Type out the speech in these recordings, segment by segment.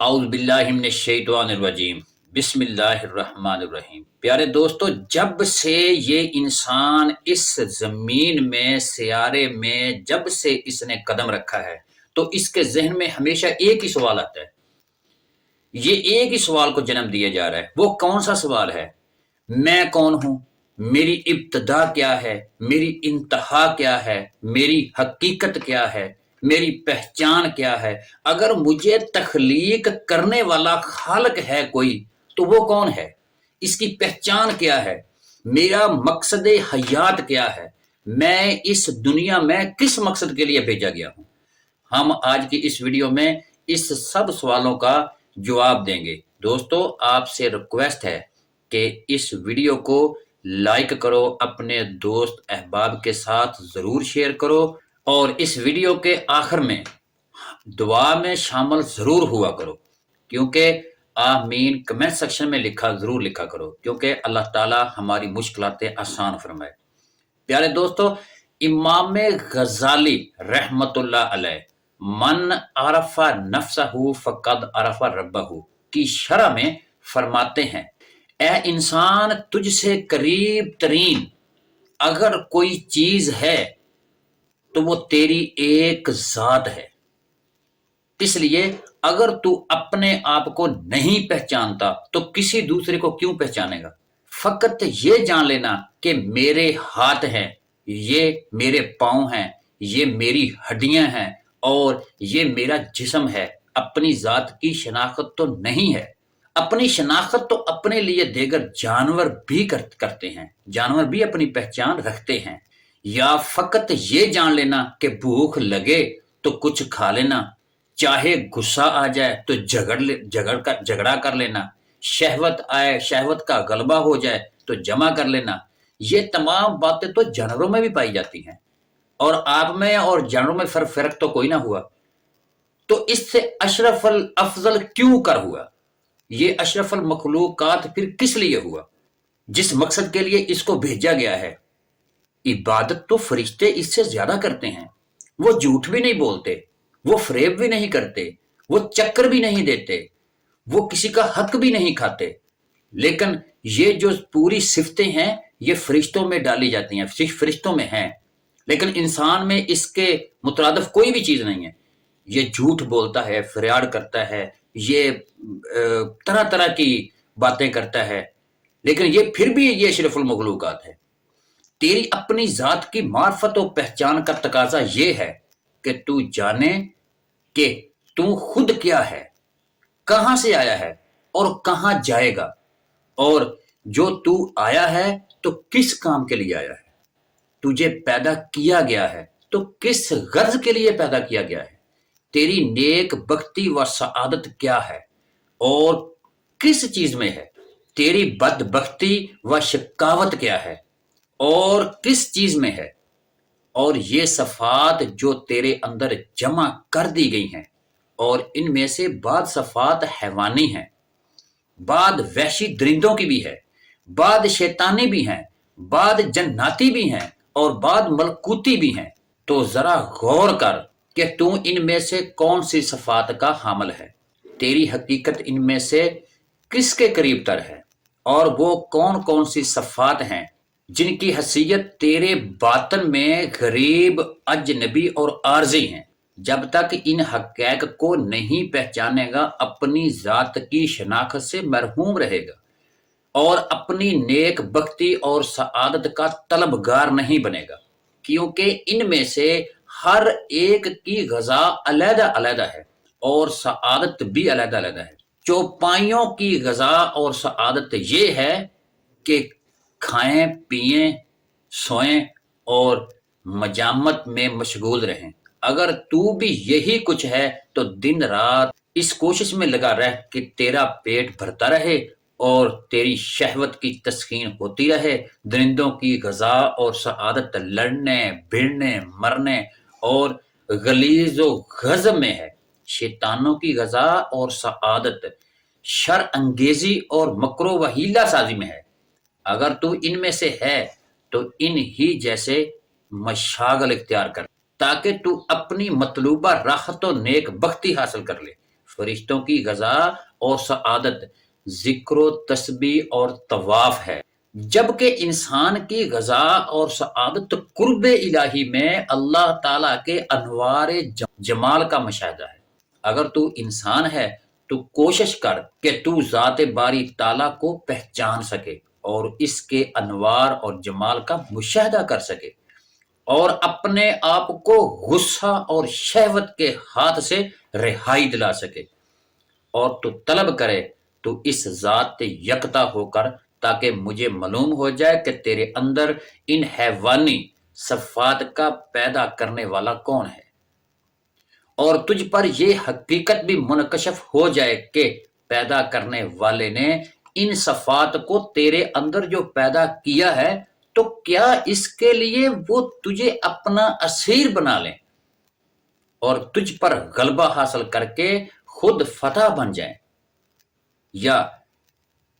اعوذ باللہ من الشیطان الرجیم بسم اللہ الرحمن الرحیم۔ پیارے دوستو، جب سے یہ انسان اس زمین میں سیارے میں جب سے اس نے قدم رکھا ہے تو اس کے ذہن میں ہمیشہ ایک ہی سوال آتا ہے۔ یہ ایک ہی سوال کو جنم دیا جا رہا ہے۔ وہ کون سا سوال ہے؟ میں کون ہوں؟ میری ابتدا کیا ہے؟ میری انتہا کیا ہے؟ میری حقیقت کیا ہے؟ میری پہچان کیا ہے؟ اگر مجھے تخلیق کرنے والا خالق ہے کوئی تو وہ کون ہے؟ اس کی پہچان کیا ہے؟ میرا مقصد حیات کیا ہے؟ میں اس دنیا میں کس مقصد کے لیے بھیجا گیا ہوں؟ ہم آج کی اس ویڈیو میں اس سب سوالوں کا جواب دیں گے۔ دوستو، آپ سے ریکویسٹ ہے کہ اس ویڈیو کو لائک کرو، اپنے دوست احباب کے ساتھ ضرور شیئر کرو، اور اس ویڈیو کے آخر میں دعا میں شامل ضرور ہوا کرو، کیونکہ آمین کمنٹ سیکشن میں ضرور لکھا کرو، کیونکہ اللہ تعالی ہماری مشکلاتیں آسان فرمائے۔ پیارے دوستو، امام غزالی رحمت اللہ علیہ من عرف نفسہ فقد عرف ربہ کی شرح میں فرماتے ہیں، اے انسان، تجھ سے قریب ترین اگر کوئی چیز ہے تو وہ تیری ایک ذات ہے۔ اس لیے اگر تو اپنے آپ کو نہیں پہچانتا تو کسی دوسرے کو کیوں پہچانے گا؟ فقط یہ جان لینا کہ میرے ہاتھ ہیں، یہ میرے پاؤں ہیں، یہ میری ہڈیاں ہیں اور یہ میرا جسم ہے۔ اپنی ذات کی شناخت تو نہیں ہے۔ اپنی شناخت تو اپنے لیے دیگر جانور بھی کرتے ہیں، جانور بھی اپنی پہچان رکھتے ہیں۔ یا فقط یہ جان لینا کہ بھوک لگے تو کچھ کھا لینا، چاہے غصہ آ جائے تو جھگڑا کر لینا، شہوت آئے، شہوت کا غلبہ ہو جائے تو جمع کر لینا، یہ تمام باتیں تو جانوروں میں بھی پائی جاتی ہیں، اور آپ میں اور جانوروں میں فرق تو کوئی نہ ہوا۔ تو اس سے اشرف الافضل کیوں کر ہوا؟ یہ اشرف المخلوقات پھر کس لیے ہوا؟ جس مقصد کے لیے اس کو بھیجا گیا ہے۔ عبادت تو فرشتے اس سے زیادہ کرتے ہیں۔ وہ جھوٹ بھی نہیں بولتے، وہ فریب بھی نہیں کرتے، وہ چکر بھی نہیں دیتے، وہ کسی کا حق بھی نہیں کھاتے، لیکن یہ جو پوری صفتیں ہیں یہ فرشتوں میں ڈالی جاتی ہیں، فرشتوں میں ہیں، لیکن انسان میں اس کے مترادف کوئی بھی چیز نہیں ہے۔ یہ جھوٹ بولتا ہے، فریاد کرتا ہے، یہ طرح طرح کی باتیں کرتا ہے، لیکن یہ پھر بھی یہ اشرف المخلوقات ہے۔ تیری اپنی ذات کی معرفت و پہچان کا تقاضا یہ ہے کہ تو جانے کہ تو خود کیا ہے، کہاں سے آیا ہے اور کہاں جائے گا، اور جو تو آیا ہے تو کس کام کے لیے آیا ہے۔ تجھے پیدا کیا گیا ہے تو کس غرض کے لیے پیدا کیا گیا ہے۔ تیری نیک بختی و سعادت کیا ہے اور کس چیز میں ہے۔ تیری بدبختی و شقاوت کیا ہے اور کس چیز میں ہے۔ اور یہ صفات جو تیرے اندر جمع کر دی گئی ہیں، اور ان میں سے بعض صفات حیوانی ہیں، بعض وحشی درندوں کی بھی ہے، بعض شیطانی بھی ہیں، بعض جناتی بھی ہیں اور بعض ملکوتی بھی ہیں۔ تو ذرا غور کر کہ تو ان میں سے کون سی صفات کا حامل ہے۔ تیری حقیقت ان میں سے کس کے قریب تر ہے، اور وہ کون کون سی صفات ہیں جن کی حیثیت تیرے باطن میں غریب، اجنبی اور عارضی ہیں۔ جب تک ان حقائق کو نہیں پہچانے گا اپنی ذات کی شناخت سے محروم رہے گا، اور اپنی نیک بختی اور سعادت کا طلبگار نہیں بنے گا، کیونکہ ان میں سے ہر ایک کی غذا علیحدہ علیحدہ ہے اور سعادت بھی علیحدہ علیحدہ ہے۔ چوپائیوں کی غذا اور سعادت یہ ہے کہ کھائیں، پئیں، سوئیں اور مجامت میں مشغول رہیں۔ اگر تو بھی یہی کچھ ہے تو دن رات اس کوشش میں لگا رہ کہ تیرا پیٹ بھرتا رہے اور تیری شہوت کی تسکین ہوتی رہے۔ درندوں کی غذا اور سعادت لڑنے، بھیڑنے، مرنے اور غلیظ و غضب میں ہے۔ شیطانوں کی غذا اور سعادت شر انگیزی اور مکر و حیلہ سازی میں ہے۔ اگر تو ان میں سے ہے تو ان ہی جیسے مشاغل اختیار کر، تاکہ تو اپنی مطلوبہ راحت و نیک بختی حاصل کر لے۔ فرشتوں کی غذا اور سعادت ذکر و تسبیح اور طواف ہے، جبکہ انسان کی غذا اور سعادت قرب الہی میں اللہ تعالیٰ کے انوار جمال کا مشاہدہ ہے۔ اگر تو انسان ہے تو کوشش کر کہ تو ذات باری تعالیٰ کو پہچان سکے اور اس کے انوار اور جمال کا مشاہدہ کر سکے، اور اپنے آپ کو غصہ اور شہوت کے ہاتھ سے رہائی دلا سکے، اور تو طلب کرے تو اس ذات یکتا ہو کر، تاکہ مجھے معلوم ہو جائے کہ تیرے اندر ان حیوانی صفات کا پیدا کرنے والا کون ہے، اور تجھ پر یہ حقیقت بھی منکشف ہو جائے کہ پیدا کرنے والے نے ان صفات کو تیرے اندر جو پیدا کیا ہے تو کیا اس کے لیے وہ تجھے اپنا اسیر بنا لیں اور تجھ پر غلبہ حاصل کر کے خود فتح بن جائیں، یا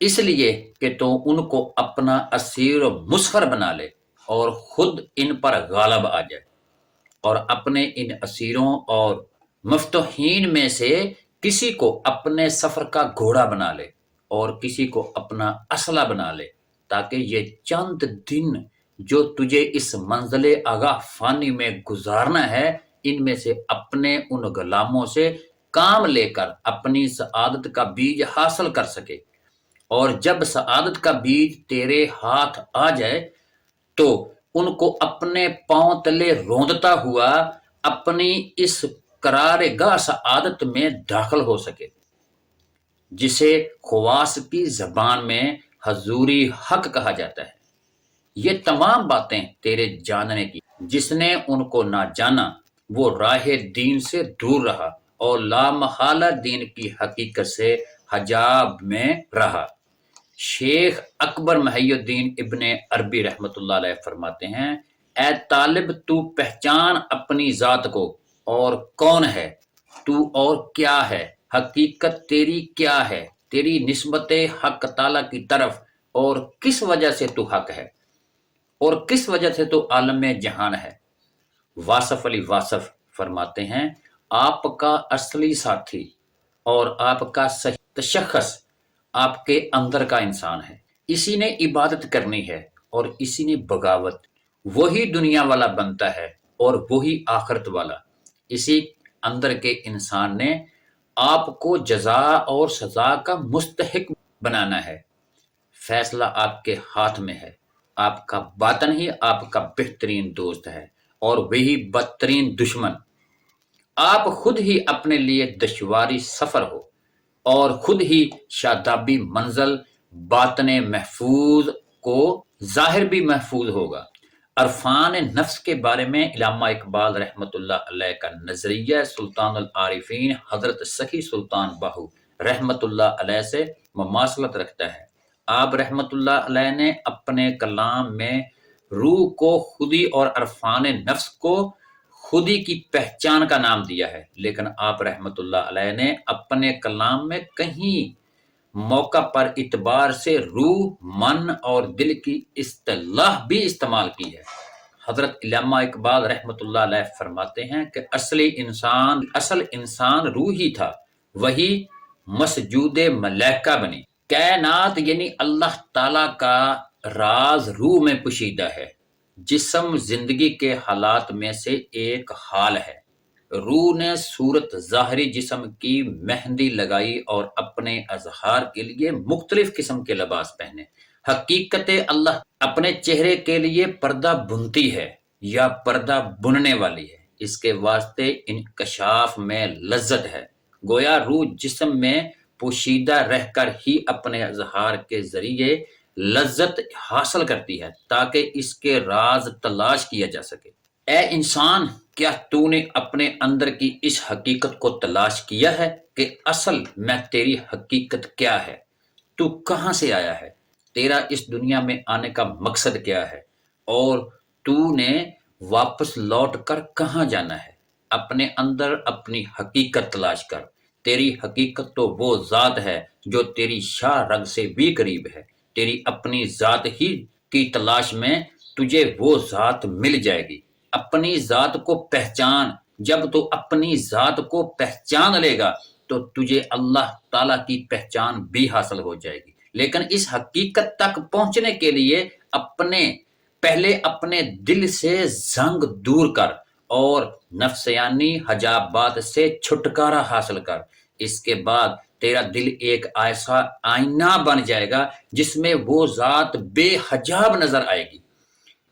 اس لیے کہ تو ان کو اپنا اسیر و مسخر بنا لے اور خود ان پر غالب آ جائے، اور اپنے ان اسیروں اور مفتوحین میں سے کسی کو اپنے سفر کا گھوڑا بنا لے اور کسی کو اپنا اسلحہ بنا لے، تاکہ یہ چند دن جو تجھے اس منزل آگاہ فانی میں گزارنا ہے، ان میں سے اپنے ان غلاموں سے کام لے کر اپنی سعادت کا بیج حاصل کر سکے، اور جب سعادت کا بیج تیرے ہاتھ آ جائے تو ان کو اپنے پاؤں تلے روندتا ہوا اپنی اس قرار گاہ سعادت میں داخل ہو سکے، جسے خواص کی زبان میں حضوری حق کہا جاتا ہے۔ یہ تمام باتیں تیرے جاننے کی، جس نے ان کو نہ جانا وہ راہ دین سے دور رہا اور لا محالہ دین کی حقیقت سے حجاب میں رہا۔ شیخ اکبر محی الدین ابن عربی رحمۃ اللہ علیہ فرماتے ہیں، اے طالب تو پہچان اپنی ذات کو، اور کون ہے تو اور کیا ہے، حقیقت تیری کیا ہے، تیری نسبت حق تعالیٰ کی طرف، اور کس وجہ سے تو حق ہے اور کس وجہ سے تو عالم جہان ہے۔ واصف علی واصف فرماتے ہیں، آپ کا اصلی ساتھی اور آپ کا صحیح تشخص آپ کے اندر کا انسان ہے، اسی نے عبادت کرنی ہے اور اسی نے بغاوت، وہی دنیا والا بنتا ہے اور وہی آخرت والا، اسی اندر کے انسان نے آپ کو جزا اور سزا کا مستحق بنانا ہے۔ فیصلہ آپ کے ہاتھ میں ہے، آپ کا باطن ہی آپ کا بہترین دوست ہے اور وہی بدترین دشمن۔ آپ خود ہی اپنے لیے دشواری سفر ہو اور خود ہی شادابی منزل، باطن محفوظ کو ظاہر بھی محفوظ ہوگا۔ عرفان نفس کے بارے میں علامہ اقبال رحمۃ اللہ علیہ کا نظریہ سلطان العارفین حضرت سخی سلطان باہو رحمۃ اللہ علیہ سے مماثلت رکھتا ہے۔ آپ رحمۃ اللہ علیہ نے اپنے کلام میں روح کو خودی اور عرفان نفس کو خودی کی پہچان کا نام دیا ہے، لیکن آپ رحمۃ اللہ علیہ نے اپنے کلام میں کہیں موقع پر اعتبار سے روح، من اور دل کی اصطلاح بھی استعمال کی ہے۔ حضرت علامہ اقبال رحمۃ اللہ علیہ فرماتے ہیں کہ اصل انسان روح ہی تھا، وہی مسجود ملائکہ بنی۔ کائنات یعنی اللہ تعالیٰ کا راز روح میں پوشیدہ ہے۔ جسم زندگی کے حالات میں سے ایک حال ہے۔ روح نے صورت ظاہری جسم کی مہندی لگائی اور اپنے اظہار کے لیے مختلف قسم کے لباس پہنے۔ حقیقت اللہ اپنے چہرے کے لیے پردہ بنتی ہے یا پردہ بننے والی ہے، اس کے واسطے انکشاف میں لذت ہے۔ گویا روح جسم میں پوشیدہ رہ کر ہی اپنے اظہار کے ذریعے لذت حاصل کرتی ہے تاکہ اس کے راز تلاش کیا جا سکے۔ اے انسان، کیا تو نے اپنے اندر کی اس حقیقت کو تلاش کیا ہے کہ اصل میں تیری حقیقت کیا ہے؟ تو کہاں سے آیا ہے؟ تیرا اس دنیا میں آنے کا مقصد کیا ہے؟ اور تو نے واپس لوٹ کر کہاں جانا ہے؟ اپنے اندر اپنی حقیقت تلاش کر۔ تیری حقیقت تو وہ ذات ہے جو تیری شاہ رگ سے بھی قریب ہے۔ تیری اپنی ذات ہی کی تلاش میں تجھے وہ ذات مل جائے گی۔ اپنی ذات کو پہچان۔ جب تو اپنی ذات کو پہچان لے گا تو تجھے اللہ تعالیٰ کی پہچان بھی حاصل ہو جائے گی۔ لیکن اس حقیقت تک پہنچنے کے لیے پہلے اپنے دل سے زنگ دور کر اور نفسیانی حجابات سے چھٹکارا حاصل کر۔ اس کے بعد تیرا دل ایک ایسا آئینہ بن جائے گا جس میں وہ ذات بے حجاب نظر آئے گی۔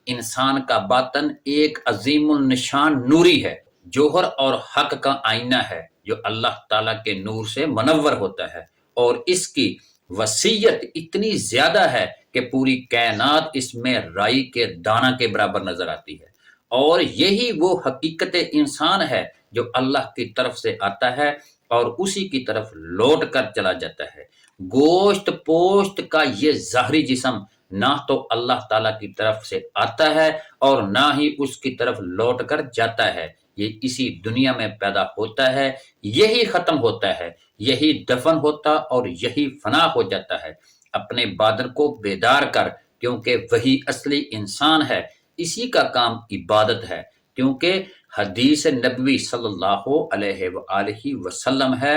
انسان کا باطن ایک عظیم النشان نوری ہے، جوہر اور حق کا آئینہ ہے جو اللہ تعالیٰ کے نور سے منور ہوتا ہے، اور اس کی وسعت اتنی زیادہ ہے کہ پوری کائنات اس میں رائی کے دانہ کے برابر نظر آتی ہے۔ اور یہی وہ حقیقت انسان ہے جو اللہ کی طرف سے آتا ہے اور اسی کی طرف لوٹ کر چلا جاتا ہے۔ گوشت پوشت کا یہ ظاہری جسم نہ تو اللہ تعالیٰ کی طرف سے آتا ہے اور نہ ہی اس کی طرف لوٹ کر جاتا ہے۔ یہ اسی دنیا میں پیدا ہوتا ہے، یہی ختم ہوتا ہے، یہی دفن ہوتا اور یہی فنا ہو جاتا ہے۔ اپنے باطن کو بیدار کر، کیونکہ وہی اصلی انسان ہے۔ اسی کا کام عبادت ہے، کیونکہ حدیث نبوی صلی اللہ علیہ وآلہ وسلم ہے،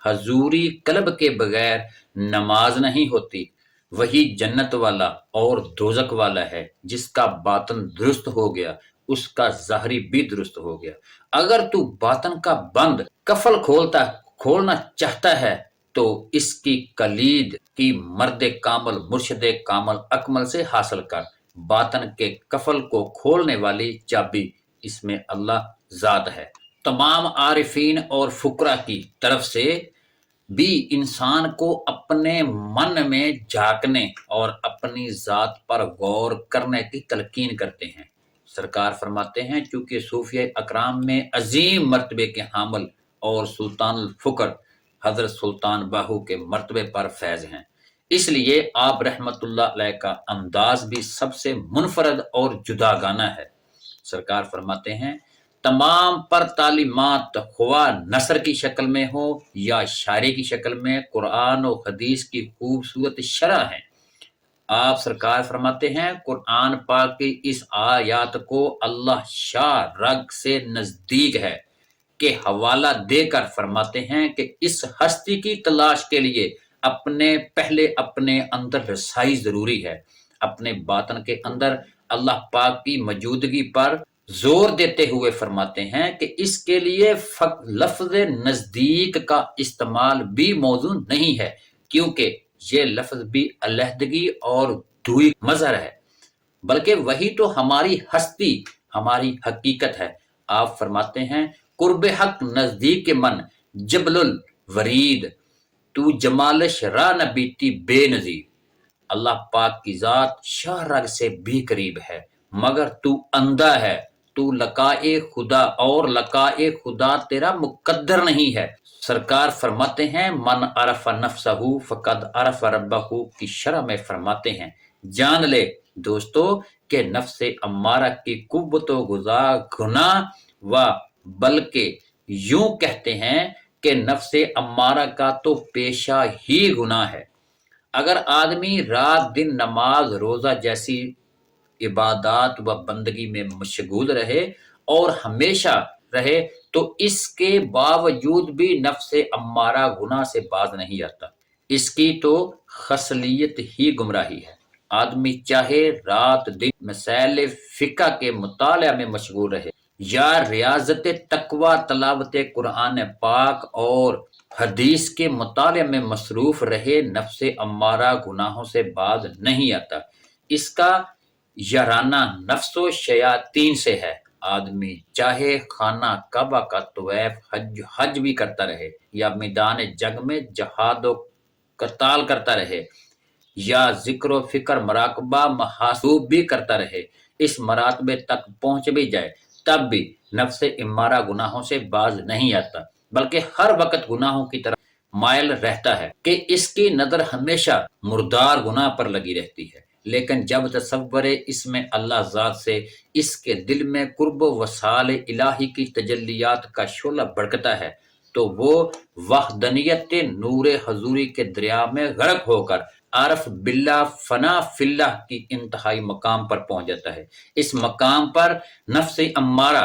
حضوری قلب کے بغیر نماز نہیں ہوتی۔ وہی جنت والا اور دوزخ والا ہے، جس کا باطن درست ہو گیا اس کا ظاہری بھی درست ہو گیا۔ اگر تو باطن کا بند قفل کھولنا چاہتا ہے تو اس کی کلید کی مرد کامل مرشد کامل اکمل سے حاصل کر۔ باطن کے قفل کو کھولنے والی چابی اس میں اللہ ذات ہے۔ تمام عارفین اور فقراء کی طرف سے بھی انسان کو اپنے من میں جھانکنے اور اپنی ذات پر غور کرنے کی تلقین کرتے ہیں۔ سرکار فرماتے ہیں چونکہ صوفیہ اکرام میں عظیم مرتبے کے حامل اور سلطان الفقر حضرت سلطان باہو کے مرتبے پر فیض ہیں، اس لیے آپ رحمت اللہ علیہ کا انداز بھی سب سے منفرد اور جداگانہ ہے۔ سرکار فرماتے ہیں تمام پر تعلیمات خواہ نثر کی شکل میں ہو یا شاعری کی شکل میں قرآن و حدیث کی خوبصورت شرح ہیں۔ آپ سرکار فرماتے ہیں قرآن پاک کی اس آیات کو اللہ شاہ رگ سے نزدیک ہے کہ حوالہ دے کر فرماتے ہیں کہ اس ہستی کی تلاش کے لیے پہلے اپنے اندر رسائی ضروری ہے۔ اپنے باطن کے اندر اللہ پاک کی موجودگی پر زور دیتے ہوئے فرماتے ہیں کہ اس کے لیے لفظ نزدیک کا استعمال بھی موضوع نہیں ہے، کیونکہ یہ لفظ بھی علیحدگی اور دوئی مظہر ہے، بلکہ وہی تو ہماری ہستی، ہماری حقیقت ہے۔ آپ فرماتے ہیں قرب حق نزدیک من جبل الورید، تو جمالش راہ نہ بیتی بے نظیر۔ اللہ پاک کی ذات شاہ رگ سے بھی قریب ہے، مگر تو اندھا ہے، تو لقائے خدا اور لقائے خدا تیرا مقدر نہیں ہے۔ سرکار فرماتے ہیں من عرف نفسہ فقد عرف ربہ کی شرح میں فرماتے ہیں جان لے دوستو کہ نفس امارہ کی قوت و گناہ و بلکہ یوں کہتے ہیں کہ نفس امارہ کا تو پیشہ ہی گناہ ہے۔ اگر آدمی رات دن نماز روزہ جیسی عبادات و بندگی میں مشغول رہے اور ہمیشہ رہے تو اس کے باوجود بھی نفس امارہ گناہ سے باز نہیں آتا۔ اس کی تو خصلیت ہی گمراہی ہے۔ آدمی چاہے رات دن مسائل فقہ کے مطالعہ میں مشغول رہے یا ریاضت تقوی تلاوت قرآن پاک اور حدیث کے مطالعے میں مصروف رہے، نفس امارہ گناہوں سے باز نہیں آتا۔ اس کا یارانہ نفس و شیاطین سے ہے۔ آدمی چاہے خانہ کعبہ کا طواف حج بھی کرتا رہے یا میدان جنگ میں جہاد و قتال کرتا رہے یا ذکر و فکر مراقبہ محاسوب بھی کرتا رہے، اس مراتبے تک پہنچ بھی جائے تب بھی نفس امارہ گناہوں سے باز نہیں آتا، بلکہ ہر وقت گناہوں کی طرف مائل رہتا ہے کہ اس کی نظر ہمیشہ مردار گناہ پر لگی رہتی ہے۔ لیکن جب تصور اس میں اللہ ذات سے اس کے دل میں قرب و وصال الہی کی تجلیات کا شعلہ بھڑکتا ہے تو وہ وحدانیت نور حضوری کے دریا میں غرق ہو کر عارف باللہ فنا فی اللہ کی انتہائی مقام پر پہنچ جاتا ہے۔ اس مقام پر نفس امارہ